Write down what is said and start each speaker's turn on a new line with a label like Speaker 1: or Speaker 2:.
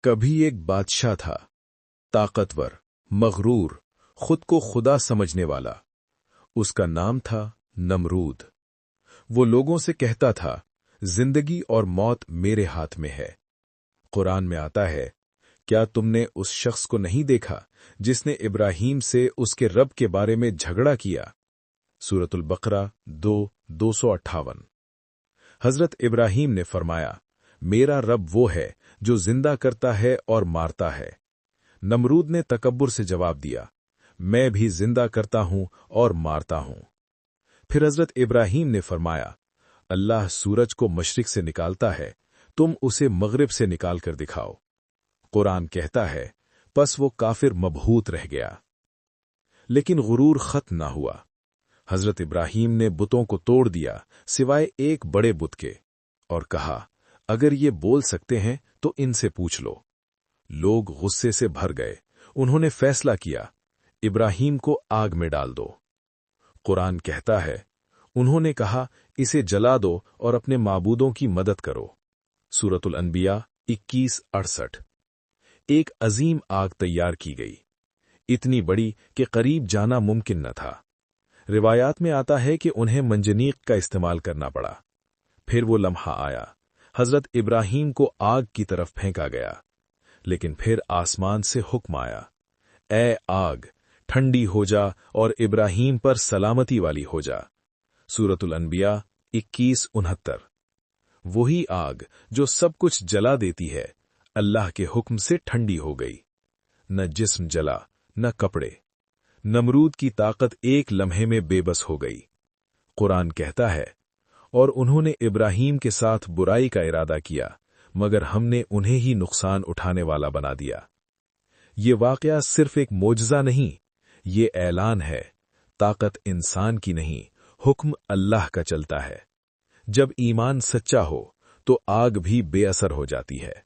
Speaker 1: کبھی ایک بادشاہ تھا، طاقتور، مغرور، خود کو خدا سمجھنے والا۔ اس کا نام تھا نمرود۔ وہ لوگوں سے کہتا تھا، زندگی اور موت میرے ہاتھ میں ہے۔ قرآن میں آتا ہے، کیا تم نے اس شخص کو نہیں دیکھا جس نے ابراہیم سے اس کے رب کے بارے میں جھگڑا کیا؟ سورۃ البقرہ 2:258۔ حضرت ابراہیم نے فرمایا، میرا رب وہ ہے جو زندہ کرتا ہے اور مارتا ہے۔ نمرود نے تکبر سے جواب دیا، میں بھی زندہ کرتا ہوں اور مارتا ہوں۔ پھر حضرت ابراہیم نے فرمایا، اللہ سورج کو مشرق سے نکالتا ہے، تم اسے مغرب سے نکال کر دکھاؤ۔ قرآن کہتا ہے، پس وہ کافر مبہوت رہ گیا۔ لیکن غرور ختم نہ ہوا۔ حضرت ابراہیم نے بتوں کو توڑ دیا سوائے ایک بڑے بت کے، اور کہا، اگر یہ بول سکتے ہیں تو ان سے پوچھ لو۔ لوگ غصے سے بھر گئے۔ انہوں نے فیصلہ کیا، ابراہیم کو آگ میں ڈال دو۔ قرآن کہتا ہے، انہوں نے کہا، اسے جلا دو اور اپنے معبودوں کی مدد کرو۔ سورۃ الانبیاء 21:68۔ ایک عظیم آگ تیار کی گئی، اتنی بڑی کہ قریب جانا ممکن نہ تھا۔ روایات میں آتا ہے کہ انہیں منجنیق کا استعمال کرنا پڑا۔ پھر وہ لمحہ آیا، حضرت ابراہیم کو آگ کی طرف پھینکا گیا، لیکن پھر آسمان سے حکم آیا، اے آگ، ٹھنڈی ہو جا اور ابراہیم پر سلامتی والی ہو جا۔ سورۃ الانبیاء 21:69۔ وہی آگ جو سب کچھ جلا دیتی ہے، اللہ کے حکم سے ٹھنڈی ہو گئی۔ نہ جسم جلا، نہ کپڑے۔ نمرود کی طاقت ایک لمحے میں بے بس ہو گئی۔ قرآن کہتا ہے، اور انہوں نے ابراہیم کے ساتھ برائی کا ارادہ کیا، مگر ہم نے انہیں ہی نقصان اٹھانے والا بنا دیا۔ یہ واقعہ صرف ایک معجزہ نہیں، یہ اعلان ہے، طاقت انسان کی نہیں، حکم اللہ کا چلتا ہے۔ جب ایمان سچا ہو تو آگ بھی بے اثر ہو جاتی ہے۔